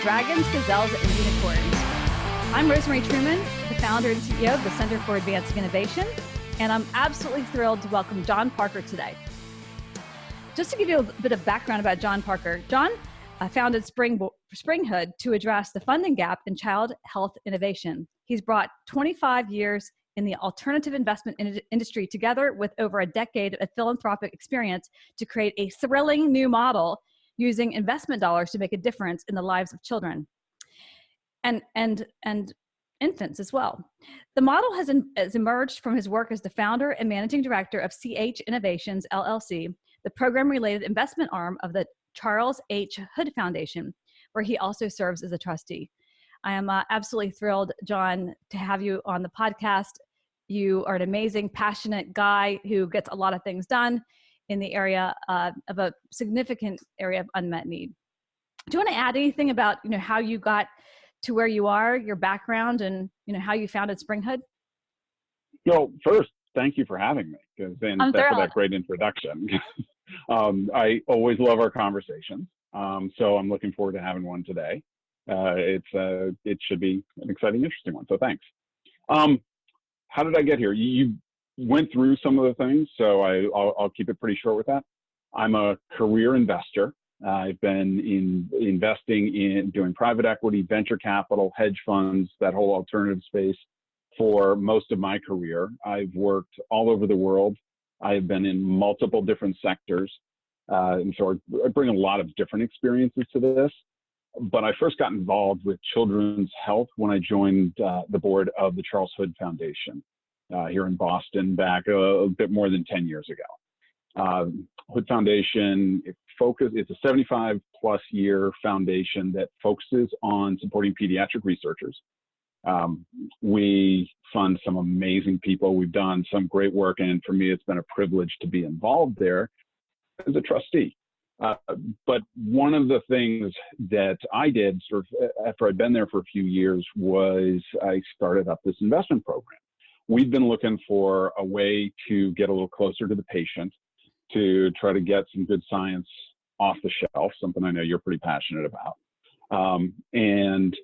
Dragons, Gazelles, and Unicorns. I'm Rosemary Truman, the founder and CEO of the Center for Advancing Innovation, and I'm absolutely thrilled to welcome John Parker today. Just to give you a bit of background about John Parker, John founded Springhood to address the funding gap in child health innovation. He's brought 25 years in the alternative investment industry together with over a decade of philanthropic experience to create a thrilling new model using investment dollars to make a difference in the lives of children and infants as well. The model has emerged from his work as the founder and managing director of CH Innovations, LLC, the program-related investment arm of the Charles H. Hood Foundation, where he also serves as a trustee. I am absolutely thrilled, John, to have you on the podcast. You are an amazing, passionate guy who gets a lot of things done in the area of a significant area of unmet need. Do you want to add anything about, how you got to where you are, your background, and how you founded Springhood? Well, first, thank you for having me, for that great introduction. I always love our conversations, so I'm looking forward to having one today. It should be an exciting, interesting one. So thanks. How did I get here? You went through some of the things, so I'll keep it pretty short with that. I'm a career investor. I've been investing in doing private equity, venture capital, hedge funds, that whole alternative space for most of my career. I've worked all over the world. I've been in multiple different sectors, and so I bring a lot of different experiences to this. But I first got involved with children's health when I joined the board of the Charles Hood Foundation here in Boston back a bit more than 10 years ago. Hood Foundation, it's a 75-plus year foundation that focuses on supporting pediatric researchers. We fund some amazing people. We've done some great work, and for me, it's been a privilege to be involved there as a trustee. But one of the things that I did sort of after I'd been there for a few years was I started up this investment program. We've been looking for a way to get a little closer to the patient, to try to get some good science off the shelf, something I know you're pretty passionate about. And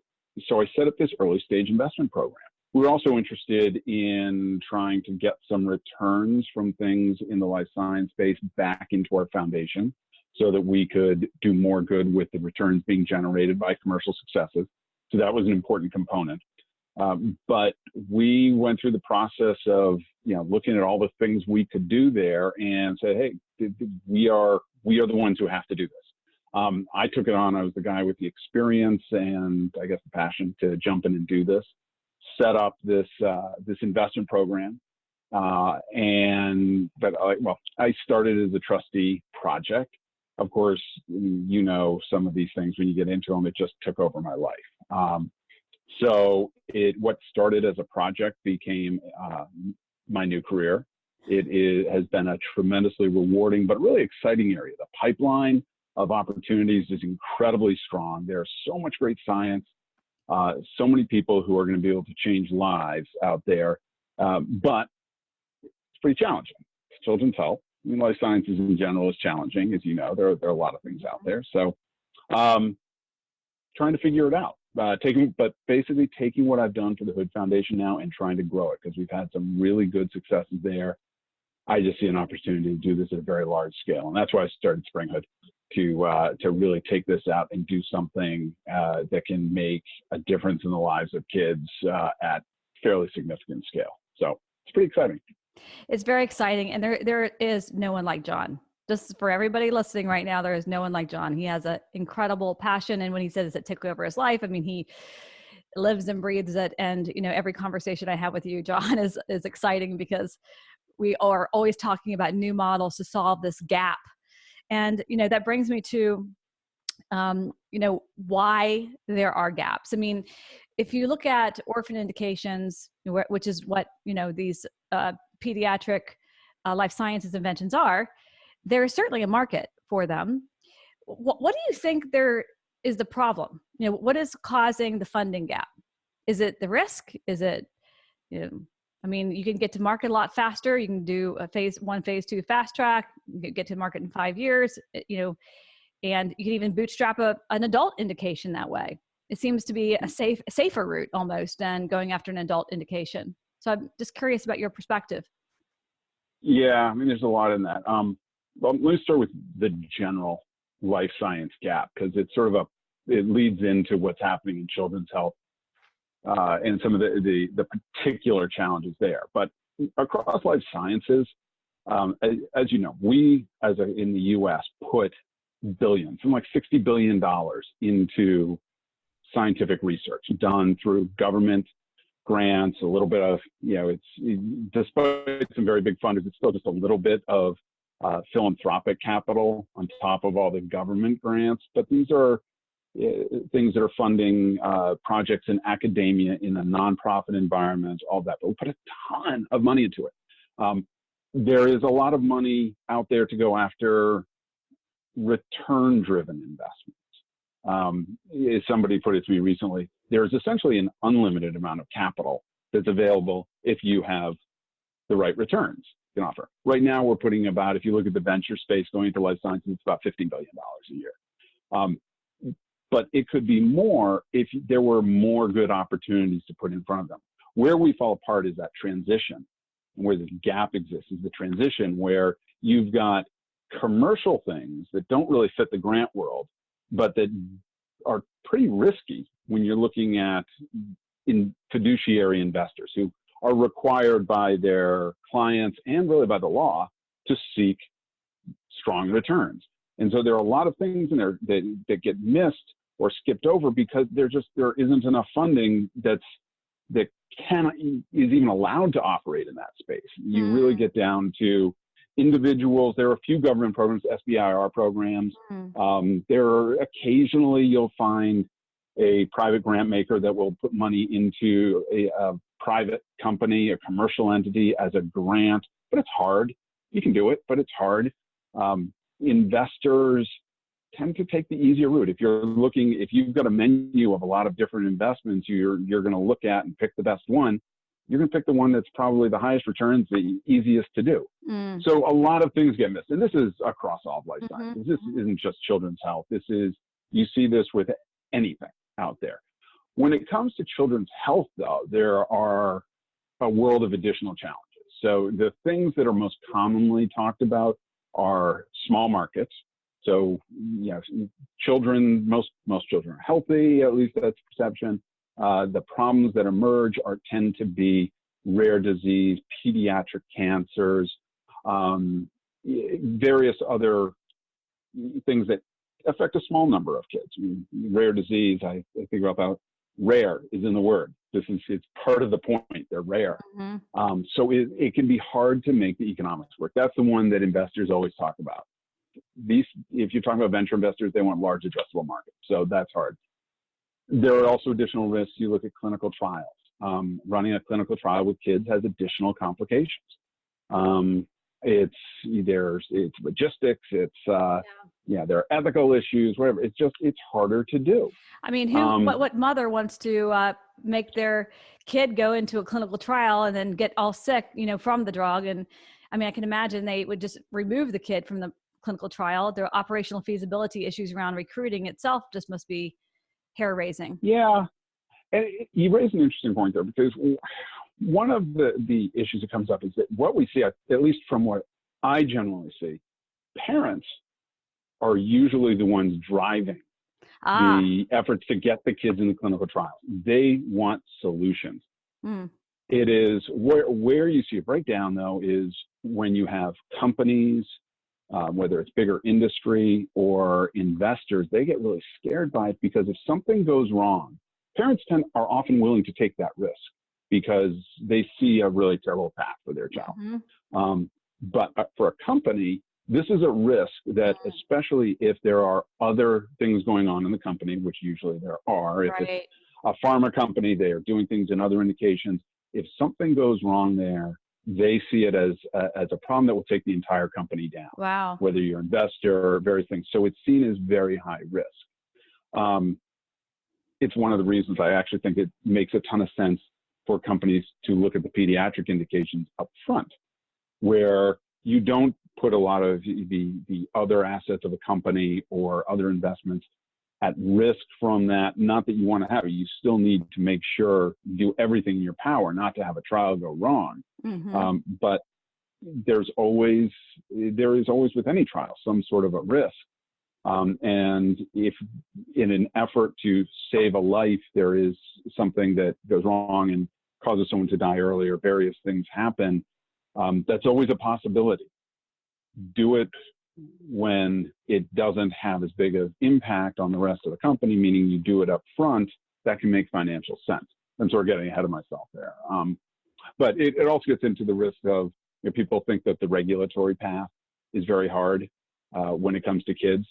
so I set up this early stage investment program. We were also interested in trying to get some returns from things in the life science space back into our foundation so that we could do more good with the returns being generated by commercial successes. So that was an important component. But we went through the process of, looking at all the things we could do there and said, hey, we are the ones who have to do this. I took it on. I was the guy with the experience and I guess the passion to jump in and do this, set up this investment program. I started as a trustee project. Of course, some of these things when you get into them, it just took over my life. So what started as a project became my new career. It has been a tremendously rewarding but really exciting area. The pipeline of opportunities is incredibly strong. There's so much great science, so many people who are going to be able to change lives out there, but it's pretty challenging. Children's health, life sciences in general is challenging, as you know. There are a lot of things out there. So trying to figure it out. But basically taking what I've done for the Hood Foundation now and trying to grow it, because we've had some really good successes there. I just see an opportunity to do this at a very large scale, and that's why I started Springhood, to really take this out and do something that can make a difference in the lives of kids at fairly significant scale. So it's pretty exciting. It's very exciting, and there is no one like John. Just for everybody listening right now, there is no one like John. He has an incredible passion, and when he says it took over his life, I mean, he lives and breathes it. And every conversation I have with you, John, is exciting because we are always talking about new models to solve this gap. And that brings me to why there are gaps. I mean, if you look at orphan indications, which is what these pediatric life sciences inventions are, there is certainly a market for them. What do you think there is the problem? What is causing the funding gap? Is it the risk? Is it, you can get to market a lot faster. You can do a phase 1, phase 2 fast track, you can get to market in 5 years, and you can even bootstrap an adult indication that way. It seems to be a safer route almost than going after an adult indication. So I'm just curious about your perspective. Yeah, I mean, there's a lot in that. Well, let me start with the general life science gap, because it's sort of it leads into what's happening in children's health and some of the particular challenges there. But across life sciences, as you know, we in the U.S. put billions, something like $60 billion into scientific research done through government grants, a little bit of, it's despite some very big funders, it's still just a little bit of philanthropic capital on top of all the government grants. But these are things that are funding projects in academia, in a nonprofit environment, all that. But we put a ton of money into it. There is a lot of money out there to go after return-driven investments. As somebody put it to me recently, there is essentially an unlimited amount of capital that's available if you have the right returns you can offer. Right now, we're putting about, if you look at the venture space going into life sciences, it's about $15 billion a year. But it could be more if there were more good opportunities to put in front of them. Where we fall apart is that transition, and where the gap exists is the transition where you've got commercial things that don't really fit the grant world, but that are pretty risky when you're looking at fiduciary investors who are required by their clients and really by the law to seek strong returns. And so there are a lot of things in there that get missed or skipped over because there isn't enough funding that is even allowed to operate in that space. You really get down to individuals. There are a few government programs, SBIR programs. Occasionally you'll find a private grant maker that will put money into a private company, a commercial entity as a grant, but it's hard. You can do it, but it's hard. Investors tend to take the easier route. If you've got a menu of a lot of different investments you're going to look at and pick the best one, you're going to pick the one that's probably the highest returns, the easiest to do. So a lot of things get missed. And this is across all of life sciences. This isn't just children's health. You see this with anything out there. When it comes to children's health, though, there are a world of additional challenges. So the things that are most commonly talked about are small markets. So, children, most children are healthy, at least that's perception. The problems that emerge tend to be rare disease, pediatric cancers, various other things that affect a small number of kids. I mean, rare disease, I think about how rare is in the word. It's part of the point. They're rare. So it can be hard to make the economics work. That's the one that investors always talk about. If you're talking about venture investors, they want large addressable markets. So that's hard. There are also additional risks. You look at clinical trials. Running a clinical trial with kids has additional complications. It's logistics. There are ethical issues, whatever. It's harder to do. I mean, what mother wants to make their kid go into a clinical trial and then get all sick, from the drug? And I mean, I can imagine they would just remove the kid from the clinical trial. The operational feasibility issues around recruiting itself just must be hair-raising. Yeah, and you raise an interesting point there, because one of the issues that comes up is that what we see, at least from what I generally see, parents are usually the ones driving the efforts to get the kids in the clinical trials. They want solutions. It is where you see a breakdown, though, is when you have companies, whether it's bigger industry or investors, they get really scared by it, because if something goes wrong, parents are often willing to take that risk because they see a really terrible path for their child. But for a company, this is a risk that, especially if there are other things going on in the company, which usually there are, if it's a pharma company, they are doing things in other indications. If something goes wrong there, they see it as a problem that will take the entire company down. Wow. Whether you're an investor or various things. So it's seen as very high risk. It's one of the reasons I actually think it makes a ton of sense for companies to look at the pediatric indications up front, where you don't put a lot of the other assets of a company or other investments at risk from that. Not that you want to have it. You still need to make sure you do everything in your power not to have a trial go wrong. But there is always with any trial some sort of a risk. And if in an effort to save a life, there is something that goes wrong and causes someone to die early or various things happen, that's always a possibility. Do it when it doesn't have as big of impact on the rest of the company, meaning you do it up front. That can make financial sense. I'm sort of getting ahead of myself there. But it also gets into the risk of, people think that the regulatory path is very hard when it comes to kids.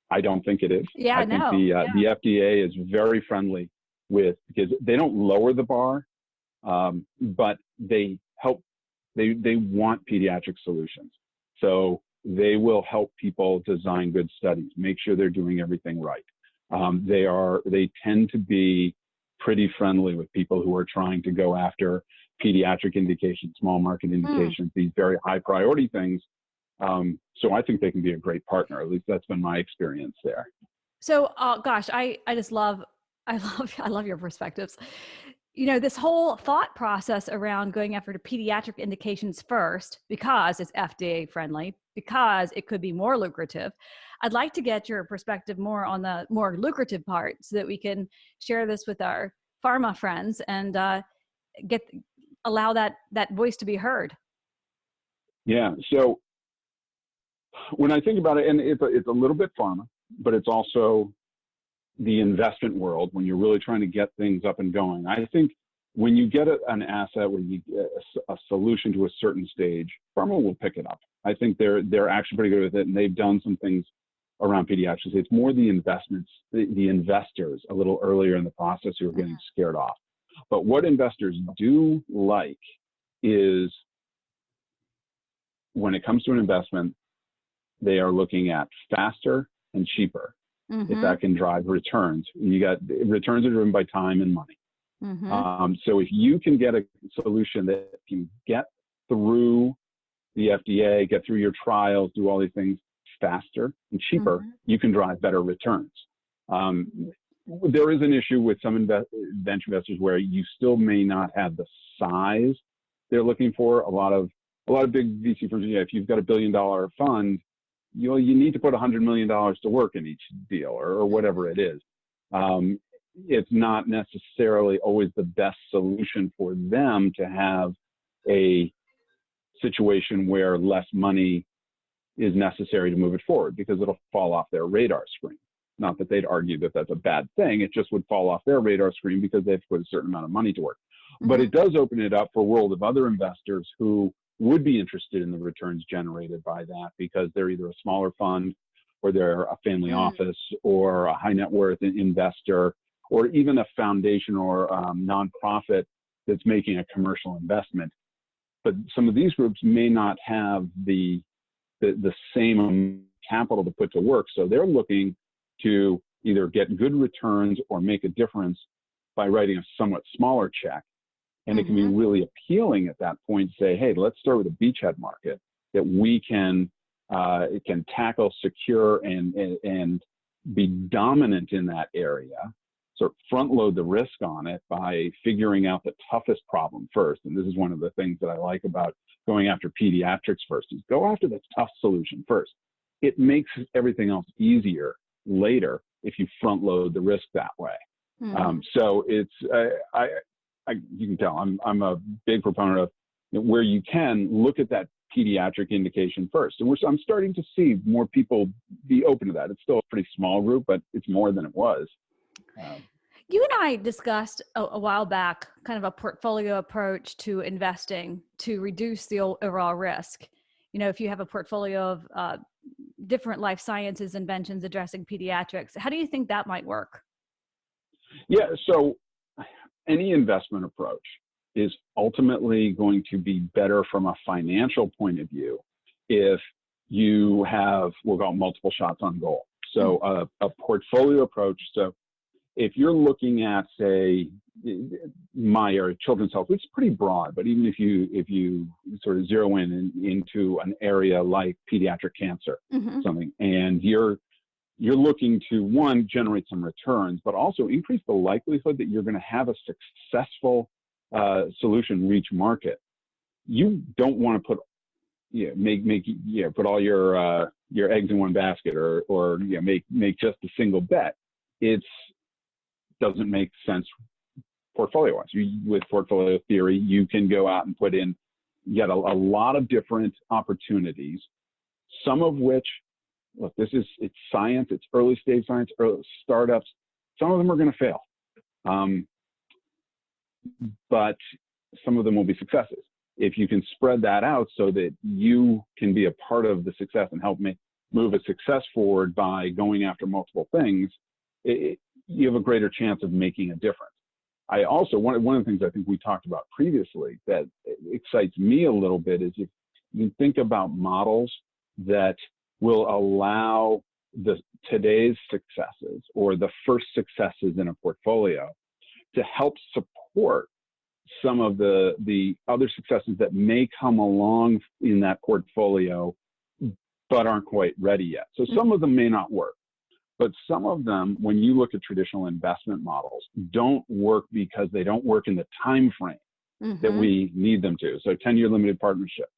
I don't think it is. I think the FDA is very friendly with kids. They don't lower the bar, but they help. They want pediatric solutions. So they will help people design good studies, make sure they're doing everything right. They tend to be pretty friendly with people who are trying to go after pediatric indications, small market indications, these very high priority things. So I think they can be a great partner. At least that's been my experience there. So, gosh, I love your perspectives. This whole thought process around going after the pediatric indications first, because it's FDA friendly, because it could be more lucrative. I'd like to get your perspective more on the more lucrative part so that we can share this with our pharma friends and allow that voice to be heard. Yeah. So when I think about it, and it's a little bit pharma, but it's also the investment world when you're really trying to get things up and going. I think when you get an asset, when you get a solution to a certain stage, pharma will pick it up. I think they're actually pretty good with it, and they've done some things around pediatrics. It's more the investments, the investors a little earlier in the process who are getting scared off. But what investors do like is when it comes to an investment, they are looking at faster and cheaper. If that can drive returns. Returns are driven by time and money. So if you can get a solution that can get through the FDA, get through your trials, do all these things faster and cheaper, you can drive better returns. There is an issue with some venture investors where you still may not have the size they're looking for. A lot of big VC firms, if you've got $1 billion fund, you need to put $100 million to work in each deal or whatever it is. It's not necessarily always the best solution for them to have a situation where less money is necessary to move it forward because it'll fall off their radar screen. Not that they'd argue that that's a bad thing. It just would fall off their radar screen because they've put a certain amount of money to work. But it does open it up for a world of other investors who would be interested in the returns generated by that because they're either a smaller fund or they're a family office or a high net worth investor or even a foundation or nonprofit that's making a commercial investment. But some of these groups may not have the same capital to put to work. So they're looking to either get good returns or make a difference by writing a somewhat smaller check. And it can be really appealing at that point to say, hey, let's start with a beachhead market that we can tackle, secure, and be dominant in that area. Sort of front load the risk on it by figuring out the toughest problem first. And this is one of the things that I like about going after pediatrics first is go after the tough solution first. It makes everything else easier later if you front load the risk that way. So it's you can tell I'm a big proponent of where you can look at that pediatric indication first. And I'm starting to see more people be open to that. It's still a pretty small group, but it's more than it was. You and I discussed a while back kind of a portfolio approach to investing to reduce the overall risk. If you have a portfolio of different life sciences inventions addressing pediatrics, how do you think that might work? Yeah, so any investment approach is ultimately going to be better from a financial point of view if you have, we'll call it multiple shots on goal. So a portfolio approach. So if you're looking at, say, my area, children's health, which is pretty broad, but even if you sort of zero into an area like pediatric cancer, something, and you're you're looking to, one, generate some returns, but also increase the likelihood that you're going to have a successful solution reach market. You don't want to put put all your eggs in one basket, or make just a single bet. It doesn't make sense portfolio-wise. With portfolio theory, you can go out and put in yet a lot of different opportunities, some of which, look, it's science, it's early stage science, early startups. Some of them are going to fail, but some of them will be successes. If you can spread that out so that you can be a part of the success and help move a success forward by going after multiple things, you have a greater chance of making a difference. I also, one of the things I think we talked about previously that excites me a little bit is if you think about models that will allow today's successes or the first successes in a portfolio to help support some of the other successes that may come along in that portfolio but aren't quite ready yet. So some of them may not work, but some of them, when you look at traditional investment models, don't work because they don't work in the time frame that we need them to. So 10-year limited partnership.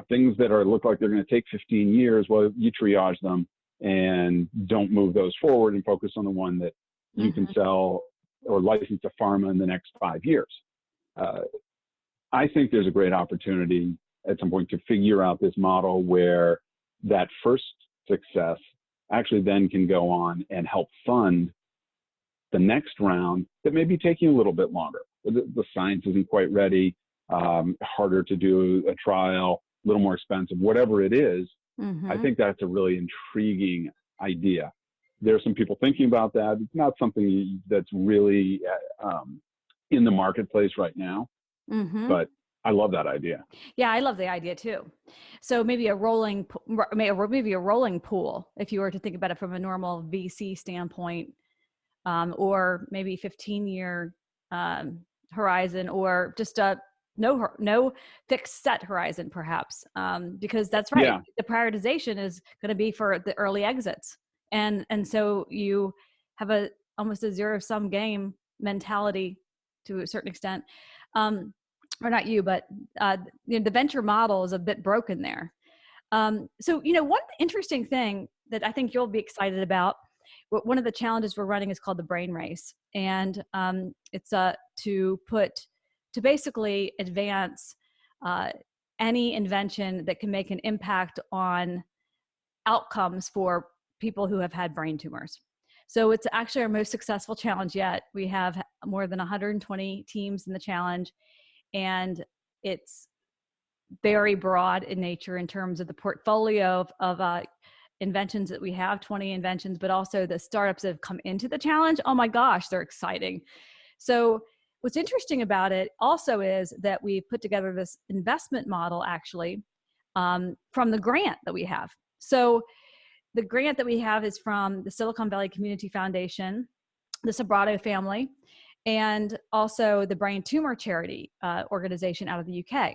Things that look like they're going to take 15 years, well, you triage them and don't move those forward and focus on the one that you can sell or license to pharma in the next 5 years. I think there's a great opportunity at some point to figure out this model where that first success actually then can go on and help fund the next round that may be taking a little bit longer. The science isn't quite ready, harder to do a trial, a little more expensive, whatever it is. I think that's a really intriguing idea. There are some people thinking about that. It's not something that's really in the marketplace right now, but I love that idea. Yeah, I love the idea too. So maybe a rolling pool, if you were to think about it from a normal VC standpoint, or maybe 15-year horizon, or just a no fixed set horizon, perhaps, because that's right. Yeah. The prioritization is going to be for the early exits, and so you have almost a zero-sum game mentality to a certain extent. Or not you, but the venture model is a bit broken there. So one interesting thing that I think you'll be excited about, one of the challenges we're running is called the brain race, and it's to basically advance any invention that can make an impact on outcomes for people who have had brain tumors. So it's actually our most successful challenge yet. We have more than 120 teams in the challenge, and it's very broad in nature in terms of the portfolio of inventions that we have, 20 inventions, but also the startups that have come into the challenge. Oh my gosh, they're exciting. So what's interesting about it also is that we put together this investment model actually from the grant that we have. So the grant that we have is from the Silicon Valley Community Foundation, the Sobrato family, and also the Brain Tumor Charity organization out of the UK.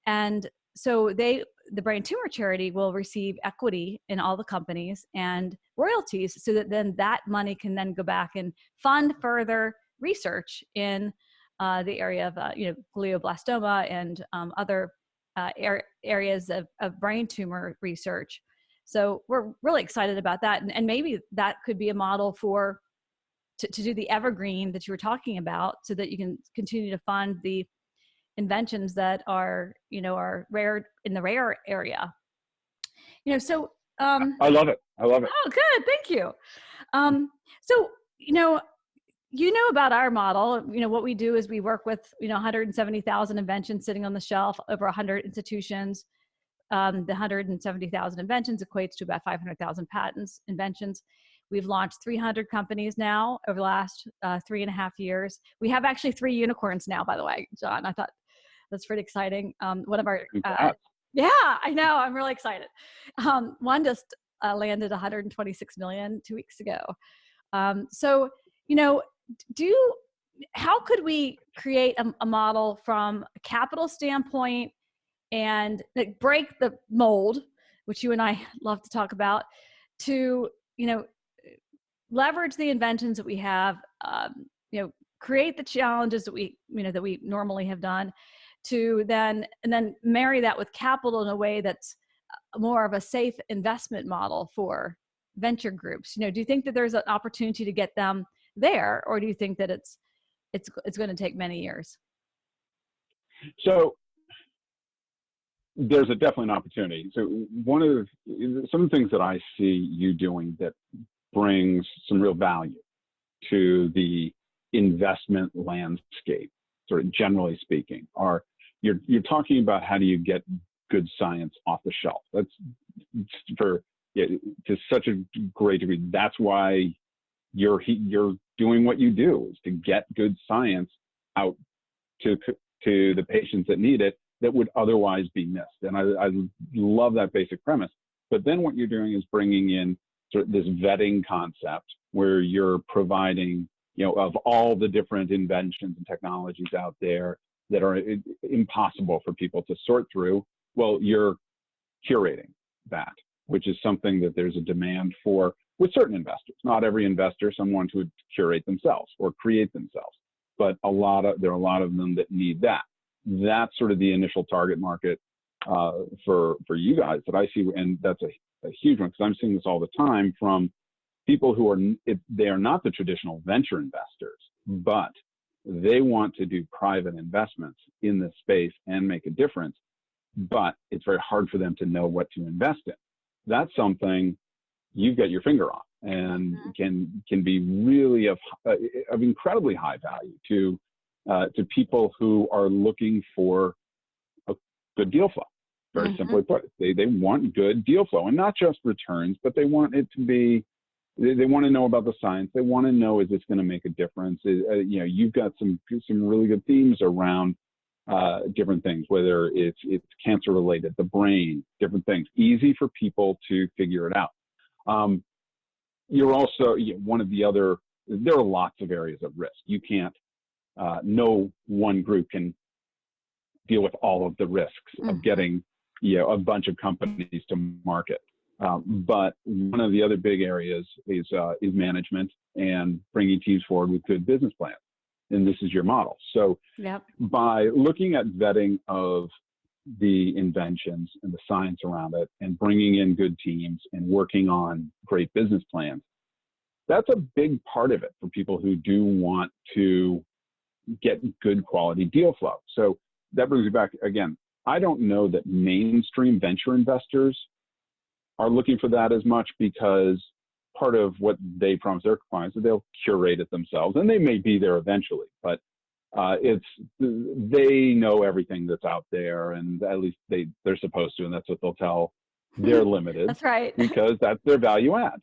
And so the Brain Tumor Charity will receive equity in all the companies and royalties, so that then that money can then go back and fund further research in the area of glioblastoma and other areas of brain tumor research. So we're really excited about that, and maybe that could be a model to do the evergreen that you were talking about, so that you can continue to fund the inventions that are rare in the rare area. So I love it. Oh, good, thank you. So about our model. What we do is we work with 170,000 inventions sitting on the shelf, over 100 institutions. The 170,000 inventions equates to about 500,000 patents, inventions. We've launched 300 companies now over the last 3.5 years. We have actually 3 unicorns now, by the way, John. I thought that's pretty exciting. One of our, yeah, I know, I'm really excited. One just landed 126 million 2 weeks ago. So, how could we create a model from a capital standpoint and break the mold, which you and I love to talk about, to, leverage the inventions that we have, create the challenges that we normally have done, to then marry that with capital in a way that's more of a safe investment model for venture groups. Do you think that there's an opportunity to get them there, or do you think that it's going to take many years? So there's definitely an opportunity. So some of the things that I see you doing that brings some real value to the investment landscape, sort of generally speaking, are you're talking about how do you get good science off the shelf. That's to such a great degree. That's why you're doing what you do, is to get good science out to the patients that need it, that would otherwise be missed. And I love that basic premise. But then what you're doing is bringing in sort of this vetting concept where you're providing, of all the different inventions and technologies out there that are impossible for people to sort through, well, you're curating that, which is something that there's a demand for with certain investors. Not every investor, some want to curate themselves or create themselves, but there are a lot of them that need that. That's sort of the initial target market for you guys that I see, and that's a huge one, because I'm seeing this all the time from people who they are not the traditional venture investors, but they want to do private investments in this space and make a difference, but it's very hard for them to know what to invest in. That's something you've got your finger on, and can be really of incredibly high value to people who are looking for a good deal flow. Very simply put, they want good deal flow, and not just returns, but they want it to be. They want to know about the science. They want to know, is this going to make a difference? You've got some really good themes around different things, whether it's cancer related, the brain, different things. Easy for people to figure it out. You're also one of the other. There are lots of areas of risk. You can't. No one group can deal with all of the risks of getting a bunch of companies to market. But one of the other big areas is management and bringing teams forward with good business plans. And this is your model. So by looking at vetting of the inventions and the science around it, and bringing in good teams and working on great business plans, that's a big part of it for people who do want to get good quality deal flow. So that brings me back again. I don't know that mainstream venture investors are looking for that as much, because part of what they promise their clients is they'll curate it themselves, and they may be there eventually, but they know everything that's out there, and at least they're supposed to, and that's what they'll tell their limited. That's right. Because that's their value add.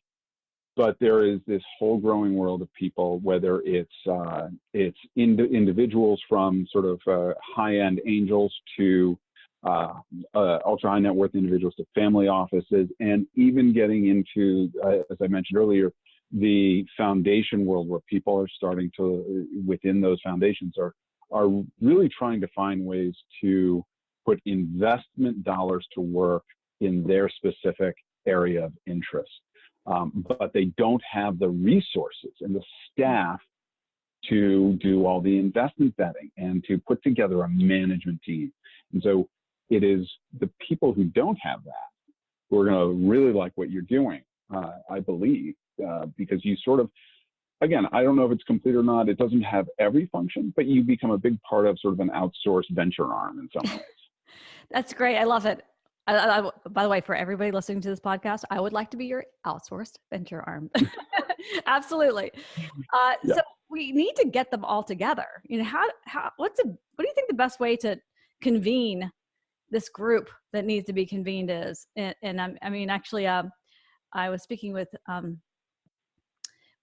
But there is this whole growing world of people, whether it's individuals from sort of high-end angels to ultra high net worth individuals to family offices, and even getting into, as I mentioned earlier, the foundation world, where people are starting to, within those foundations, are really trying to find ways to put investment dollars to work in their specific area of interest. But they don't have the resources and the staff to do all the investment vetting and to put together a management team. And so it is the people who don't have that who are going to really like what you're doing, I believe, because you sort of, again, I don't know if it's complete or not. It doesn't have every function, but you become a big part of sort of an outsourced venture arm in some ways. That's great. I love it. By the way, for everybody listening to this podcast, I would like to be your outsourced venture arm. Absolutely. So we need to get them all together. What do you think the best way to convene this group that needs to be convened is? And actually, I was speaking with our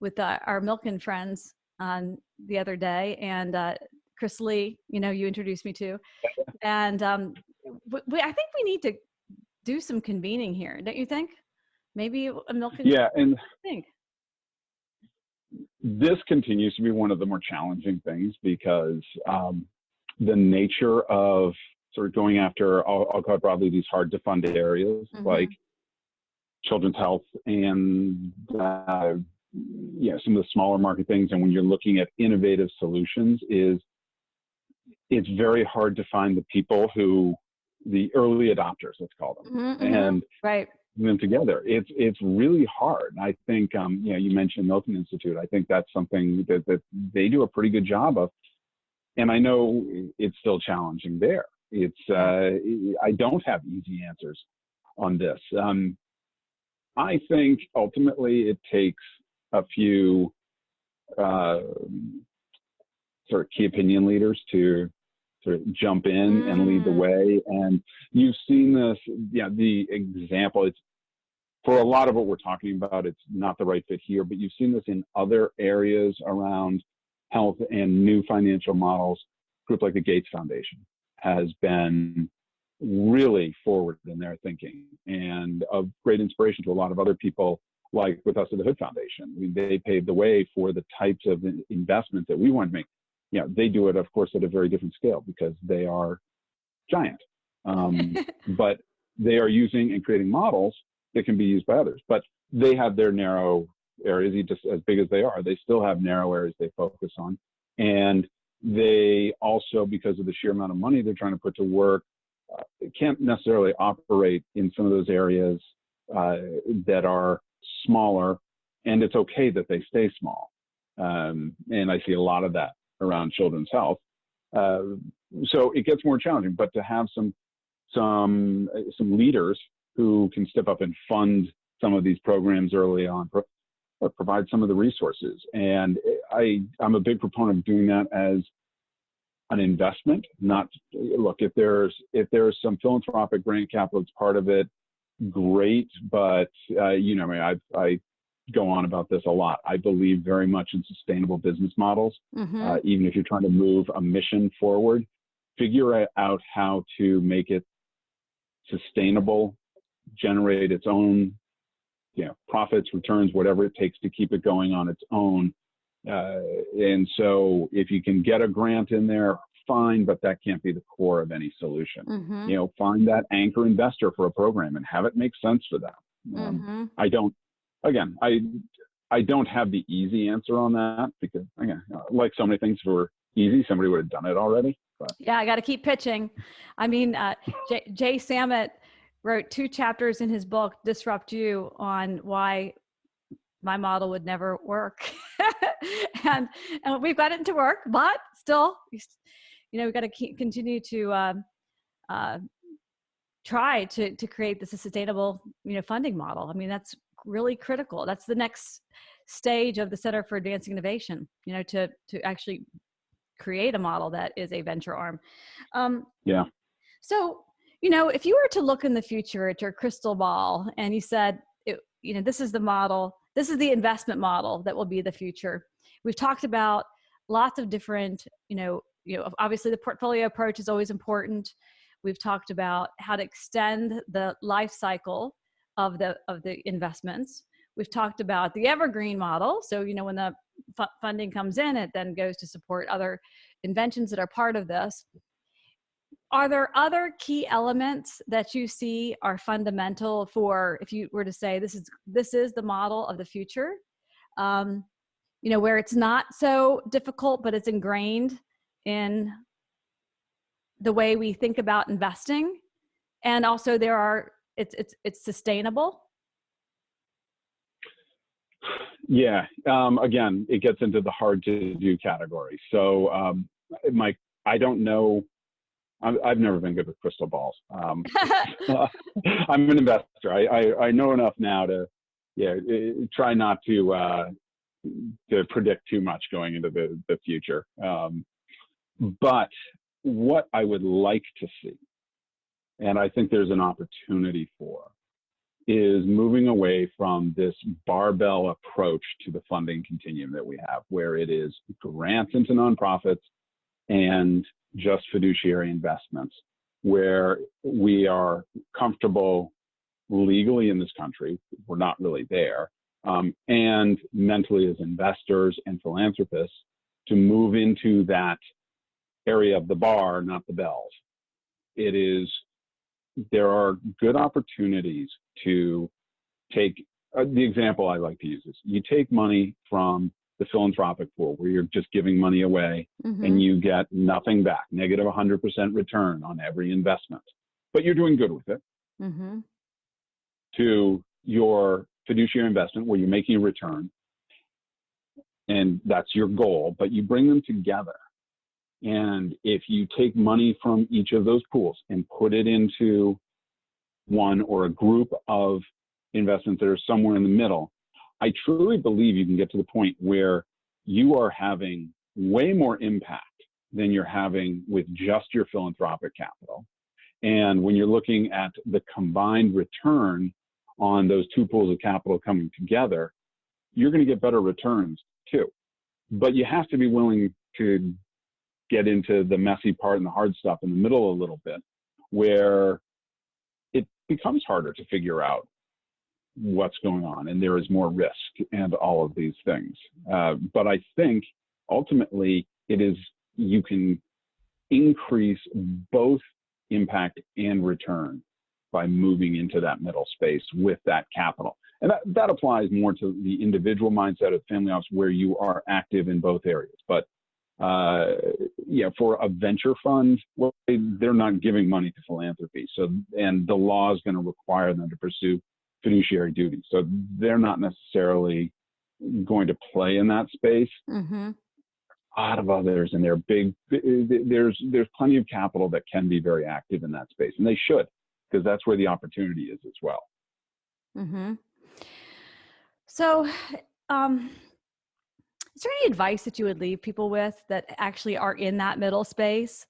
Milken friends the other day, and Chris Lee, you introduced me to, and I think we need to do some convening here, don't you think? Maybe a Milken. Yeah, and this continues to be one of the more challenging things, because the nature of sort of going after, I'll call it broadly, these hard to fund areas, like children's health and some of the smaller market things. And when you're looking at innovative solutions, it's very hard to find the people the early adopters, let's call them, and right. them together. It's really hard. I think, you mentioned Milton Institute. I think that's something that they do a pretty good job of. And I know it's still challenging there. I don't have easy answers on this. I think ultimately it takes a few sort of key opinion leaders to sort of jump in and lead the way. And you've seen this, the example, it's for a lot of what we're talking about, it's not the right fit here, but you've seen this in other areas around health and new financial models. A group like the Gates Foundation has been really forward in their thinking and of great inspiration to a lot of other people, like with us at the Hood Foundation. They paved the way for the types of investments that we want to make. They do it, of course, at a very different scale because they are giant. But they are using and creating models that can be used by others. But they have their narrow areas, just as big as they are. They still have narrow areas they focus on. And they also, because of the sheer amount of money they're trying to put to work, can't necessarily operate in some of those areas that are smaller. And it's okay that they stay small. And I see a lot of that around children's health. So it gets more challenging, but to have some leaders who can step up and fund some of these programs early on, or provide some of the resources. And I'm a big proponent of doing that as an investment. Not, look, if there's some philanthropic grant capital that's part of it, great. But I go on about this a lot. I believe very much in sustainable business models. Even if you're trying to move a mission forward, figure out how to make it sustainable, generate its own profits, returns, whatever it takes to keep it going on its own. And so if you can get a grant in there, fine, but that can't be the core of any solution. Find that anchor investor for a program and have it make sense for them. I don't have the easy answer on that because, again, like so many things were easy, somebody would have done it already. But. Yeah, I got to keep pitching. I mean, Jay Sammet wrote 2 chapters in his book, Disrupt You, on why my model would never work. and we've got it to work, but still, we've got to continue to try to create this sustainable, funding model. I mean, that's really critical. That's the next stage of the Center for Advancing Innovation, to actually create a model that is a venture arm. So, if you were to look in the future at your crystal ball and you said, this is the model, this is the investment model that will be the future. We've talked about lots of different, obviously the portfolio approach is always important. We've talked about how to extend the life cycle of the investments. We've talked about the evergreen model. So, when the funding comes in, it then goes to support other inventions that are part of this. Are there other key elements that you see are fundamental for, if you were to say this is the model of the future, where it's not so difficult, but it's ingrained in the way we think about investing, and also it's sustainable? Yeah. Again, it gets into the hard to do category. So, I don't know. I've never been good with crystal balls. I'm an investor. I know enough now to try not to predict too much going into the future. But what I would like to see, and I think there's an opportunity for, is moving away from this barbell approach to the funding continuum that we have, where it is grants into nonprofits and just fiduciary investments, where we are comfortable legally in this country, we're not really there, and mentally as investors and philanthropists, to move into that area of the bar, not the bells. There are good opportunities to take the example I like to use is you take money from the philanthropic pool where you're just giving money away and you get nothing back, negative 100% return on every investment, but you're doing good with it, to your fiduciary investment where you're making a return and that's your goal, but you bring them together. And if you take money from each of those pools and put it into one or a group of investments that are somewhere in the middle, I truly believe you can get to the point where you are having way more impact than you're having with just your philanthropic capital. And when you're looking at the combined return on those two pools of capital coming together, you're going to get better returns too. But you have to be willing to get into the messy part and the hard stuff in the middle a little bit, where it becomes harder to figure out what's going on and there is more risk and all of these things. But I think ultimately you can increase both impact and return by moving into that middle space with that capital. And that applies more to the individual mindset of family office where you are active in both areas. But for a venture fund, well, they're not giving money to philanthropy. And the law is going to require them to pursue fiduciary duties. So they're not necessarily going to play in that space. A lot of others, and there's plenty of capital that can be very active in that space, and they should, because that's where the opportunity is as well. So, is there any advice that you would leave people with that actually are in that middle space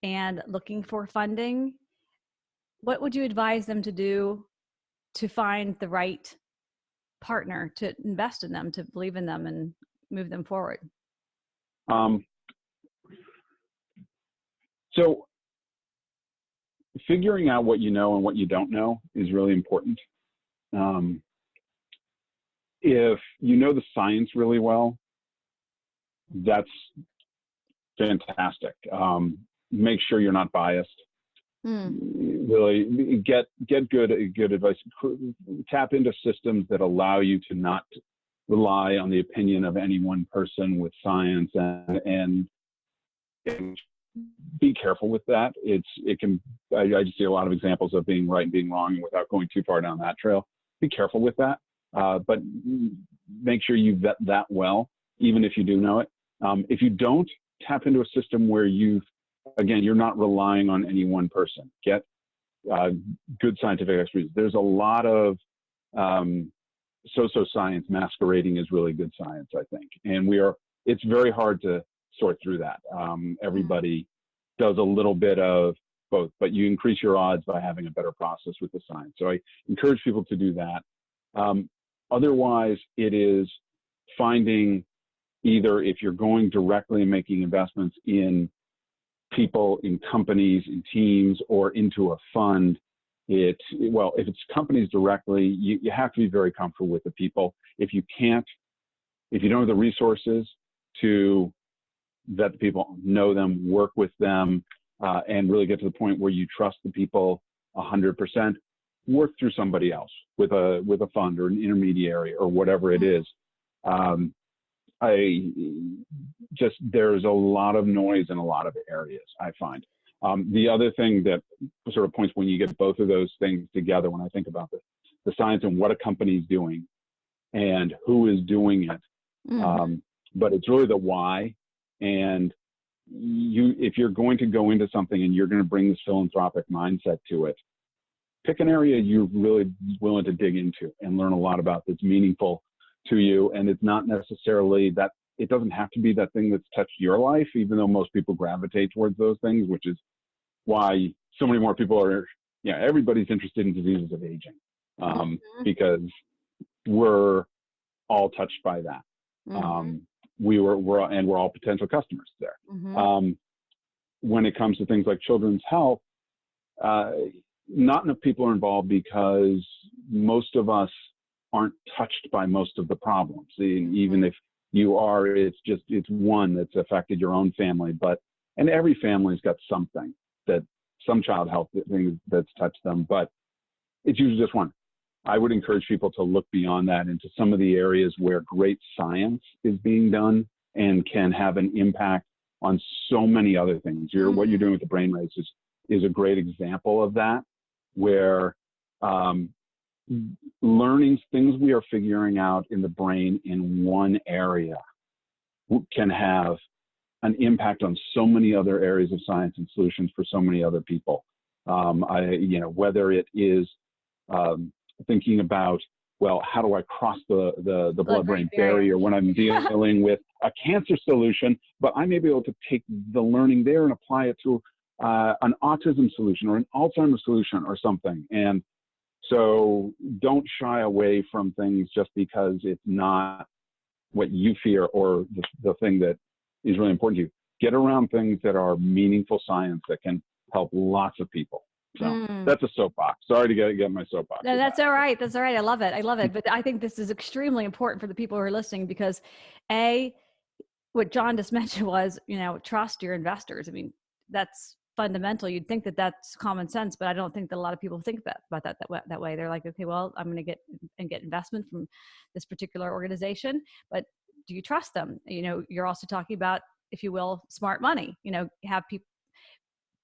and looking for funding? What would you advise them to do to find the right partner to invest in them, to believe in them and move them forward? So figuring out what you know and what you don't know is really important. If you know the science really well, that's fantastic. Make sure you're not biased. Really get good advice. Tap into systems that allow you to not rely on the opinion of any one person with science, and be careful with that. I just see a lot of examples of being right and being wrong, and without going too far down that trail, be careful with that. But make sure you vet that well, even if you do know it. If you don't, tap into a system where you're not relying on any one person. Get good scientific expertise. There's a lot of science masquerading as really good science, I think. And it's very hard to sort through that. Everybody does a little bit of both, but you increase your odds by having a better process with the science. So I encourage people to do that. Otherwise, it is finding either, if you're going directly and making investments in people, in companies, in teams, or into a fund, if it's companies directly, you have to be very comfortable with the people. If you don't have the resources to vet the people, know them, work with them, and really get to the point where you trust the people 100%, work through somebody else with a fund or an intermediary or whatever it is. There's a lot of noise in a lot of areas, I find. The other thing that sort of points when you get both of those things together, when I think about the science and what a company is doing and who is doing it, but it's really the why. And if you're going to go into something and you're going to bring this philanthropic mindset to it, pick an area you're really willing to dig into and learn a lot about that's meaningful to you. And it's not necessarily that, it doesn't have to be that thing that's touched your life, even though most people gravitate towards those things, which is why so many more people everybody's interested in diseases of aging, because we're all touched by that. We're all potential customers there. When it comes to things like children's health, not enough people are involved because most of us aren't touched by most of the problems. Even if you are, it's one that's affected your own family, and every family's got some child health thing that's touched them, but it's usually just one. I would encourage people to look beyond that into some of the areas where great science is being done and can have an impact on so many other things. What you're doing with the brain race is a great example of that, where learning things we are figuring out in the brain in one area can have an impact on so many other areas of science and solutions for so many other people. Whether it is thinking about, well, how do I cross the blood-brain barrier when I'm dealing with a cancer solution, but I may be able to take the learning there and apply it to an autism solution or an Alzheimer's solution or something. And so don't shy away from things just because it's not what you fear or the thing that is really important to you. Get around things that are meaningful science that can help lots of people. So that's a soapbox. Sorry to get my soapbox. No, that's all right. That's all right. I love it. I love it. But I think this is extremely important for the people who are listening because what John just mentioned was, trust your investors. I mean, that's fundamental. You'd think that that's common sense, but I don't think that a lot of people think about that way. They're like, okay, well, I'm going to get investment from this particular organization, but do you trust them? You're also talking about, if you will, smart money. Have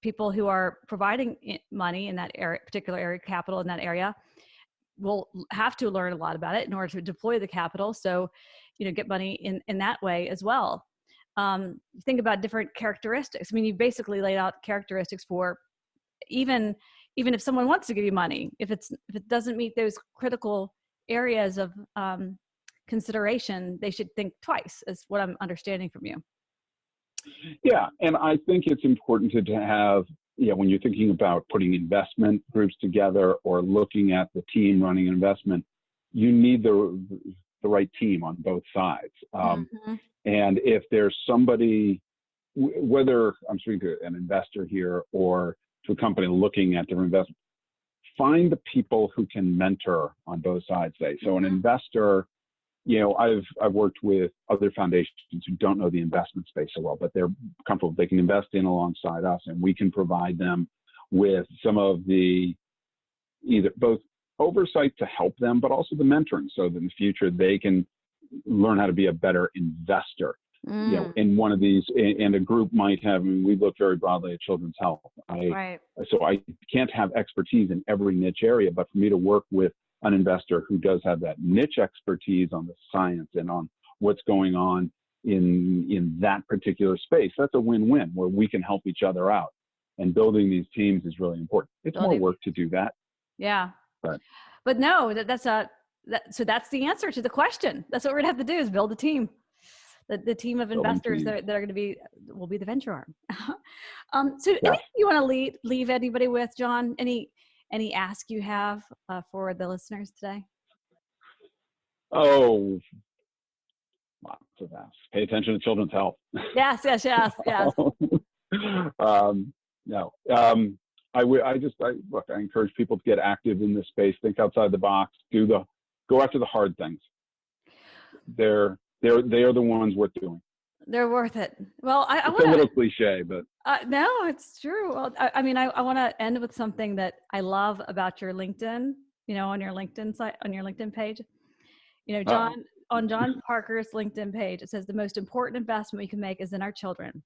people who are providing money in that area, particular area, capital in that area, will have to learn a lot about it in order to deploy the capital. So, get money in that way as well. Think about different characteristics. I mean, you basically laid out characteristics for even if someone wants to give you money, if it doesn't meet those critical areas of consideration, they should think twice, is what I'm understanding from you. Yeah, and I think it's important to have, when you're thinking about putting investment groups together or looking at the team running investment, you need the right team on both sides. And if there's somebody, whether I'm speaking to an investor here or to a company looking at their investment, find the people who can mentor on both sides. So an investor, I've worked with other foundations who don't know the investment space so well, but they're comfortable. They can invest in alongside us, and we can provide them with some of the both oversight to help them, but also the mentoring, so that in the future they can learn how to be a better investor. In one of these, and a group might have. I mean, we look very broadly at children's health. So I can't have expertise in every niche area, but for me to work with an investor who does have that niche expertise on the science and on what's going on in that particular space, that's a win-win where we can help each other out. And building these teams is really important. It's more work to do that. Yeah. But no, so that's the answer to the question. That's what we're gonna have to do, is build a team. The team of investors that are will be the venture arm. So anything you want to leave anybody with, John? Any ask you have for the listeners today? Oh, lots of asks. Pay attention to children's health. Yes. No. I encourage people to get active in this space. Think outside the box. Go after the hard things. They are the ones worth doing. They're worth it. Well, it's a little cliche, but no, it's true. Well, I want to end with something that I love about your LinkedIn. On your LinkedIn site, on your LinkedIn page. On John Parker's LinkedIn page, it says the most important investment we can make is in our children.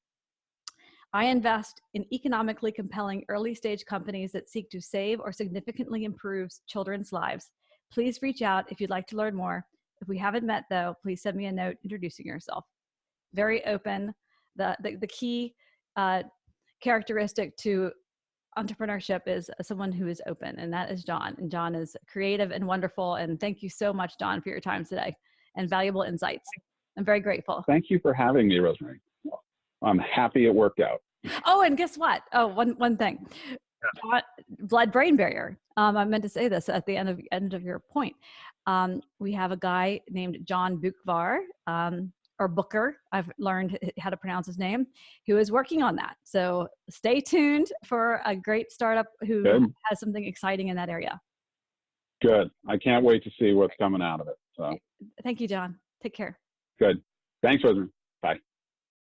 I invest in economically compelling early-stage companies that seek to save or significantly improve children's lives. Please reach out if you'd like to learn more. If we haven't met, though, please send me a note introducing yourself. Very open. The key characteristic to entrepreneurship is someone who is open, and that is John. And John is creative and wonderful. And thank you so much, John, for your time today and valuable insights. I'm very grateful. Thank you for having me, Rosemary. I'm happy it worked out. Oh, and guess what? Oh, one thing. Blood-brain barrier. I meant to say this at the end of your point. We have a guy named John Bukvar, or Booker, I've learned how to pronounce his name, who is working on that. So stay tuned for a great startup who has something exciting in that area. Good. I can't wait to see what's coming out of it. So thank you, John. Take care. Good. Thanks, Rosemary.